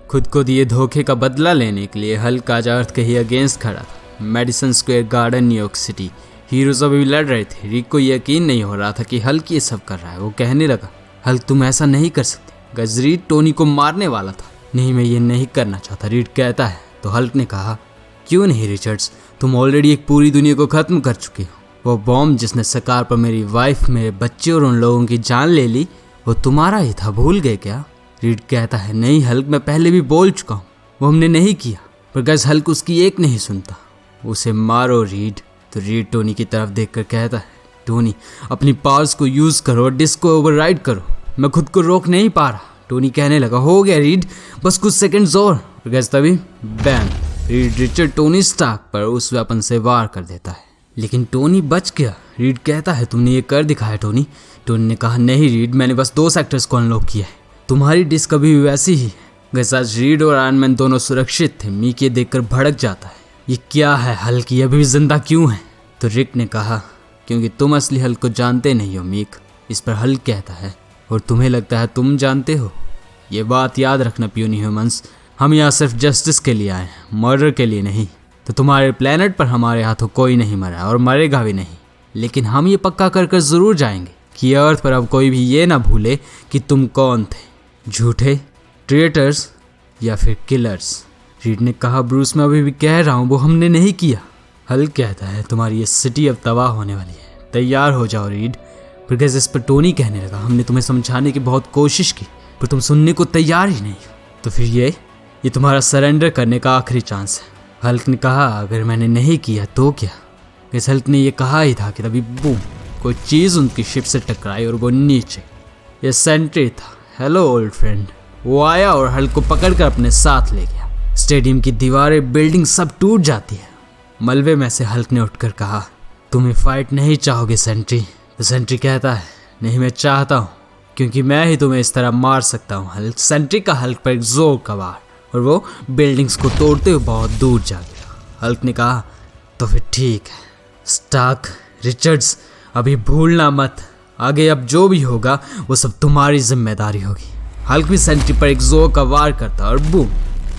खुद को दिए धोखे का बदला लेने के लिए हल्क आज अर्थ के ही अगेंस्ट खड़ा था। Madison Square garden, New York city. Heroes अभी लड़ रहे थे। रिक को यकीन नहीं हो रहा था कि हल्क ये सब कर रहा है। वो कहने लगा, हल्क तुम ऐसा नहीं कर सकते। गज रीड टोनी को मारने वाला था। नहीं, मैं ये नहीं करना चाहता, रीड कहता है। तो हल्क ने कहा, क्यों नहीं रिचर्ड्स, तुम ऑलरेडी एक पूरी दुनिया को खत्म कर चुके हो। वो बॉम्ब जिसने सकार पर मेरी वाइफ, मेरे बच्चे और उन लोगों की जान ले ली, वो तुम्हारा ही था, भूल गए क्या? रीड कहता है, नहीं हल्क, मैं पहले भी बोल चुका हूँ, वो हमने नहीं किया। पर गज हल्क उसकी एक नहीं सुनता। उसे मारो रीड। तो रीड टोनी की तरफ देखकर कहता है, टोनी अपनी पावर्स को यूज करो और डिस्क को ओवरराइड करो, मैं खुद को रोक नहीं पा रहा। टोनी कहने लगा, हो गया रीड, बस कुछ सेकंड्स और। गज तभी बैम, रीड रिचर्ड टोनी स्टार्क पर उस वेपन से वार कर देता है, लेकिन टोनी बच गया। रीड कहता है, तुमने ये कर दिखाया टोनी। टोनी ने कहा, नहीं रीड, मैंने बस 2 सेक्टर्स को अनलॉक किया है, तुम्हारी डिस्क अभी भी वैसी ही। गज आज रीड और आयरन मैन दोनों सुरक्षित थे। मीक ये देखकर भड़क जाता है, ये क्या है हल्क, ये अभी भी जिंदा क्यों है? तो रिक ने कहा, क्योंकि तुम असली हल्क को जानते नहीं हो मीक। इस पर हल्क कहता है, और तुम्हें लगता है तुम जानते हो? ये बात याद रखना प्यूनी ह्यूमंस, हम यहाँ सिर्फ जस्टिस के लिए आए हैं, मर्डर के लिए नहीं। तो तुम्हारे प्लेनेट पर हमारे हाथों कोई नहीं मरा और मरेगा भी नहीं, लेकिन हम ये पक्का कर कर ज़रूर जाएंगे कि अर्थ पर अब कोई भी ये ना भूले कि तुम कौन थे, झूठे, ट्रेटर्स या फिर किलर्स। रीड ने कहा, ब्रूस मैं अभी भी कह रहा हूँ, वो हमने नहीं किया। हल्क कहता है, तुम्हारी ये सिटी अब तबाह होने वाली है, तैयार हो जाओ रीड। पर गज इस पर टोनी कहने लगा, हमने तुम्हें समझाने की बहुत कोशिश की, पर तुम सुनने को तैयार ही नहीं। तो फिर ये तुम्हारा सरेंडर करने का आखिरी चांस है। हल्क ने कहा, अगर मैंने नहीं किया तो क्या? इस हल्क ने यह कहा ही था कि तभी बूम, कोई चीज़ उनकी शिप से टकराई और वो नीचे। ये सेंट्री था। Hello old friend. वो आया और हल्क को पकड़कर अपने साथ ले गया। स्टेडियम की दीवारें, बिल्डिंग सब टूट जाती है। मलबे में से हल्क ने उठकर कहा, तुम ये फाइट नहीं चाहोगे सेंट्री? तो सेंट्री कहता है, नहीं मैं चाहता हूँ, क्योंकि मैं ही तुम्हें इस तरह मार सकता हूँ। हल्क सेंट्री का हल्क पर एक जोर का वार, और वो बिल्डिंग्स को तोड़ते हुए बहुत दूर जा गया। हल्क ने कहा, तो फिर ठीक है स्टार्क, रिचर्ड्स, अभी भूलना मत, आगे अब जो भी होगा वो सब तुम्हारी जिम्मेदारी होगी। हल्क भी सेंट्री पर एक जोर का वार करता और बूम,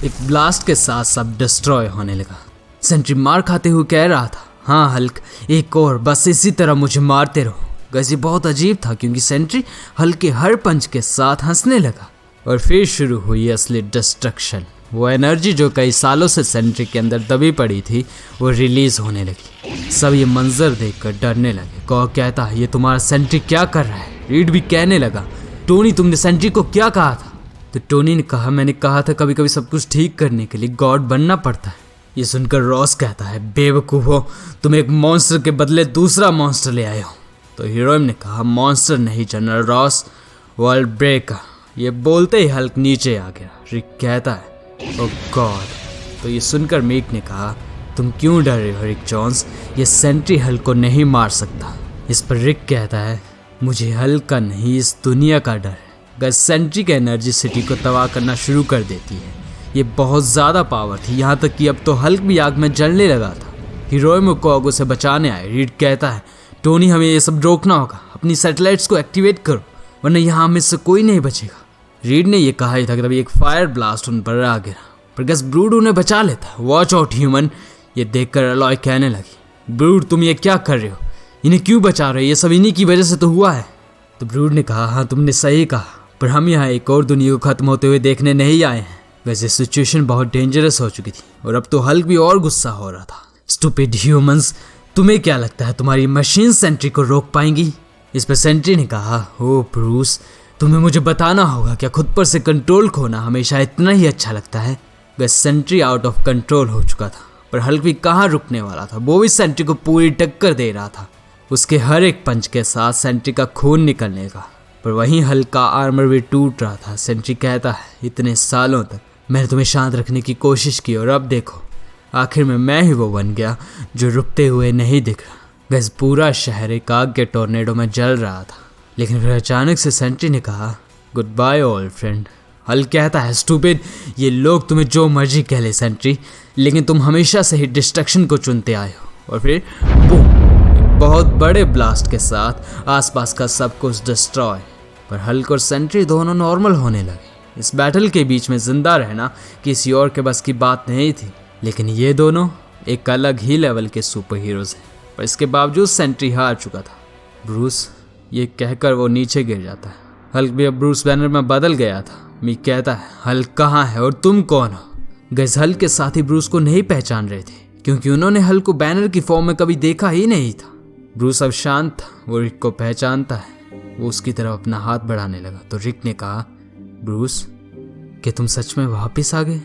एक ब्लास्ट के साथ सब डिस्ट्रॉय होने लगा। सेंट्री मार खाते हुए कह रहा था, हाँ हल्क, एक और, बस इसी तरह मुझे मारते रहो। गज ये बहुत अजीब था, क्योंकि सेंट्री हल्क के हर पंच के साथ हंसने लगा। और फिर शुरू हुई असली डिस्ट्रक्शन। वो एनर्जी जो कई सालों से सेंट्री के अंदर दबी पड़ी थी, वो रिलीज होने लगी। सब ये मंजर देखकर डरने लगे। कॉ कहता है, ये तुम्हारा सेंट्री क्या कर रहा है? रीड भी कहने लगा, टोनी तुमने सेंट्री को क्या कहा था? तो टोनी ने कहा, मैंने कहा था कभी कभी सब कुछ ठीक करने के लिए गॉड बनना पड़ता है। ये सुनकर रॉस कहता है, बेवकूफ हो, तुम एक मॉन्स्टर के बदले दूसरा मॉन्स्टर ले आए हो। तो हीरोइन ने कहा, मॉन्स्टर नहीं जनरल रॉस, वर्ल्ड ब्रेकर। ये बोलते ही हल्क नीचे आ गया। रिक कहता है, ओह गॉड। तो ये सुनकर मीक ने कहा, तुम क्यों डर रहे हो रिक जॉन्स, ये सेंट्री हल्क को नहीं मार सकता। इस पर रिक कहता है, मुझे हल्क का नहीं, इस दुनिया का डर है। गज सेंट्री का एनर्जी सिटी को तबाह करना शुरू कर देती है। ये बहुत ज़्यादा पावर थी, यहाँ तक कि अब तो हल्क भी आग में जलने लगा था। हीरोइन को आग से बचाने आए। रीड कहता है, टोनी हमें ये सब रोकना होगा, अपनी सैटेलाइट्स को एक्टिवेट करो, वरना यहाँ हमें से कोई नहीं बचेगा। रीड ने यह कहा ही था कि तभी एक फायर ब्लास्ट उन पर आ गिरा, पर गज ब्रूड उन्हें बचा लेता। Watch out human. ये देखकर अलॉय कहने लगी, ब्रूड तुम ये क्या कर रहे हो, इन्हें क्यों बचा रहे हो, ये सब इन्हीं की वजह से तो हुआ है। तो ब्रूड ने कहा, हाँ तुमने सही कहा, पर हम यहाँ एक और दुनिया को खत्म होते हुए देखने नहीं आए हैं। वैसे सिचुएशन बहुत डेंजरस हो चुकी थी और अब तो हल्क भी और गुस्सा हो रहा था। स्टूपिड ह्यूमंस, तुम्हें क्या लगता है तुम्हारी मशीन सेंट्री को रोक पाएंगी? इस पर सेंट्री ने कहा, ओ ब्रूस, तुम्हें मुझे बताना होगा, क्या खुद पर से कंट्रोल खोना हमेशा इतना ही अच्छा लगता है? बस सेंट्री आउट ऑफ कंट्रोल हो चुका था, पर हल्क भी कहाँ रुकने वाला था। वो भी सेंट्री को पूरी टक्कर दे रहा था। उसके हर एक पंच के साथ सेंट्री का खून निकलने लगा, पर वहीं हल्क का आर्मर भी टूट रहा था। सेंट्री कहता है, इतने सालों तक मैंने तुम्हें शांत रखने की कोशिश की और अब देखो, आखिर में मैं ही वो बन गया जो रुकते हुए नहीं दिख रहा। गैस पूरा शहर एक आग के टोर्नेडो में जल रहा था, लेकिन फिर अचानक से सेंट्री ने कहा, good by old friend. Hulk कहता है, स्टूपिड, ये लोग तुम्हें जो मर्जी कह ले सेंट्री, लेकिन तुम हमेशा से ही डिस्ट्रक्शन को चुनते आए हो। और फिर बूम, एक बहुत बड़े ब्लास्ट के साथ आसपास का सब कुछ डिस्ट्रॉय। पर हल्क और सेंट्री दोनों नॉर्मल होने लगे। इस बैटल के बीच में जिंदा रहना किसी और के बस की बात नहीं थी, लेकिन ये दोनों एक अलग ही लेवल के सुपर हीरोज हैं। पर इसके बावजूद सेंट्री हार चुका था। ब्रूस, ये कहकर वो नीचे गिर जाता है। हल्क भी अब ब्रूस बैनर में बदल गया था। मीक कहता है, हल्क कहाँ है और तुम कौन हो? गाइस, हल्क के साथी ब्रूस को नहीं पहचान रहे थे क्योंकि उन्होंने हल्क को बैनर की फॉर्म में कभी देखा ही नहीं था। ब्रूस अब शांत था, वो रिक को पहचानता है। वो उसकी तरफ अपना हाथ बढ़ाने लगा तो रिक ने कहा, ब्रूस, कि तुम सच में वापस आ गए?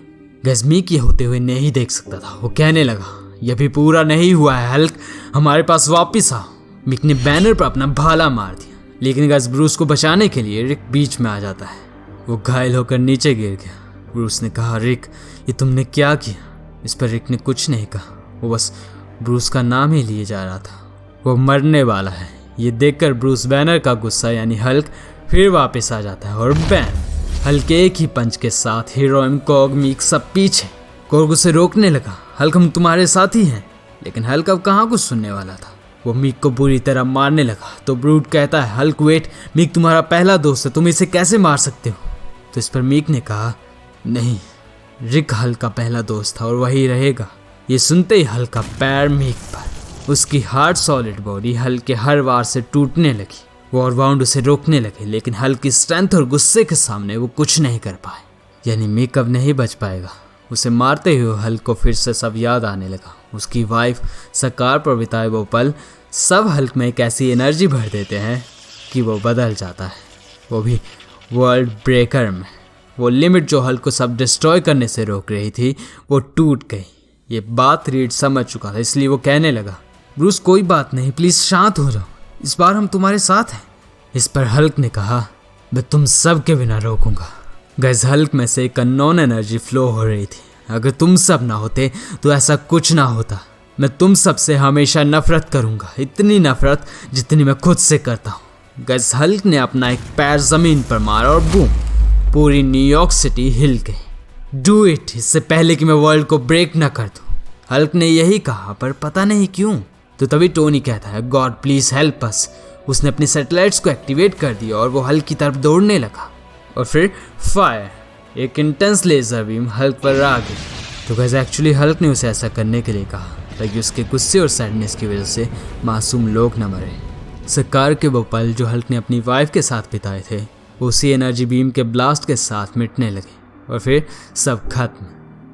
गाइस, मीक ये होते हुए नहीं देख सकता था। वो कहने लगा, यह भी पूरा नहीं हुआ है हल्क, हमारे पास वापस आओ। मीक ने बैनर पर अपना भाला मार दिया, लेकिन गाइस ब्रूस को बचाने के लिए रिक बीच में आ जाता है। वो घायल होकर नीचे गिर गया। ब्रूस ने कहा, रिक, ये तुमने क्या किया? इस पर रिक ने कुछ नहीं कहा। वो बस ब्रूस का नाम ही लिए जा रहा था। वो मरने वाला है। ये देखकर ब्रूस बैनर का गुस्सा यानी हल्क फिर वापस आ जाता है और बैन हल्क एक ही पंच के साथ हीरोइन, कॉग, मीक सब पीछे। कॉग उसे रोकने लगा, हल्क हम तुम्हारे साथी हैं, लेकिन हल्क अब कहाँ कुछ सुनने वाला था। वो मीक को बुरी तरह मारने लगा तो ब्रूट कहता है, हल्क वेट, मीक तुम्हारा पहला दोस्त है, तुम इसे कैसे मार सकते हो? तो इस पर मीक ने कहा, नहीं, रिक हल्क का पहला दोस्त था और वही रहेगा। ये सुनते ही हल्क का पैर मीक पर, उसकी हार्ड सॉलिड बॉडी हल्क के हर वार से टूटने लगी। वो और बाउंड उसे रोकने लगे, लेकिन हल्क की स्ट्रेंथ और गुस्से के सामने वो कुछ नहीं कर पाए। यानी मीक अब नहीं बच पाएगा। उसे मारते हुए हल्क को फिर से सब याद आने लगा। उसकी वाइफ, सकार पर बिताए वो पल सब हल्क में एक ऐसी एनर्जी भर देते हैं कि वो बदल जाता है, वो भी वर्ल्ड ब्रेकर में। वो लिमिट जो हल्क को सब डिस्ट्रॉय करने से रोक रही थी वो टूट गई। ये बात रीड समझ चुका था, इसलिए वो कहने लगा, ब्रूस कोई बात नहीं, प्लीज शांत हो जाओ, इस बार हम तुम्हारे साथ हैं। इस पर हल्क ने कहा, मैं तुम सब के बिना रोकूंगा। गाइस, हल्क में से एक अननोन एनर्जी फ्लो हो रही थी। अगर तुम सब ना होते तो ऐसा कुछ ना होता। मैं तुम सब से हमेशा नफरत करूंगा, इतनी नफरत जितनी मैं खुद से करता हूँ। गाइस, हल्क ने अपना एक पैर जमीन पर मारा और बूम, पूरी न्यूयॉर्क सिटी हिल गई। डू इट, इससे पहले कि मैं वर्ल्ड को ब्रेक ना कर दूं। हल्क ने यही कहा, पर पता नहीं क्यों। तो तभी टोनी कहता है, गॉड प्लीज हेल्प अस। उसने अपनी सैटेलाइट्स को एक्टिवेट कर दिया और वो हल्क की तरफ दौड़ने लगा और फिर फायर, एक इंटेंस लेजर बीम हल्क पर आ गई। तो गाइस, एक्चुअली हल्क ने उसे ऐसा करने के लिए कहा ताकि उसके गुस्से और सैडनेस की वजह से मासूम लोग न मरे। सकार के वो पल जो हल्क ने अपनी वाइफ के साथ बिताए थे उसी एनर्जी बीम के ब्लास्ट के साथ मिटने लगे और फिर सब खत्म।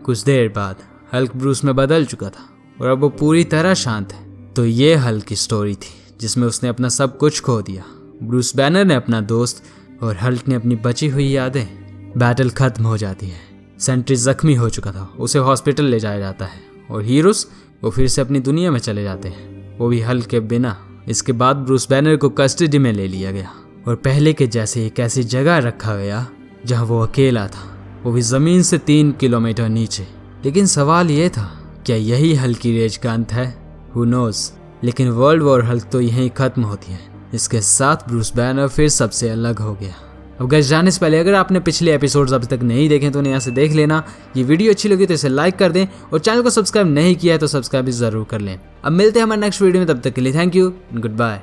कुछ देर बाद हल्क ब्रूस में बदल चुका था और अब वो पूरी तरह शांत है। तो ये हल्क की स्टोरी थी जिसमें उसने अपना सब कुछ खो दिया। ब्रूस बैनर ने अपना दोस्त और हल्क ने अपनी बची हुई यादें। बैटल खत्म हो जाती है। सेंट्री जख्मी हो चुका था, उसे हॉस्पिटल ले जाया जाता है और हीरोज वो फिर से अपनी दुनिया में चले जाते हैं, वो भी हल्क के बिना। इसके बाद ब्रूस बैनर को कस्टडी में ले लिया गया और पहले के जैसे एक ऐसी जगह रखा गया जहां वो अकेला था, वो भी जमीन से 3 किलोमीटर नीचे। लेकिन सवाल ये था, क्या यही हल्क की रेज का अंत है? Who knows. लेकिन वर्ल्ड वॉर हल्क तो यहीं खत्म होती है। इसके साथ ब्रूस बैनर फिर सबसे अलग हो गया। अब गाइस, जाने से पहले अगर आपने पिछले एपिसोड्स अभी तक नहीं देखे तो उन्हें यहाँ से देख लेना। ये वीडियो अच्छी लगी तो इसे लाइक कर दें और चैनल को सब्सक्राइब नहीं किया है तो सब्सक्राइब भी जरूर कर लें। अब मिलते हैं हमारे नेक्स्ट वीडियो में, तब तक के लिए थैंक यू, गुड बाय।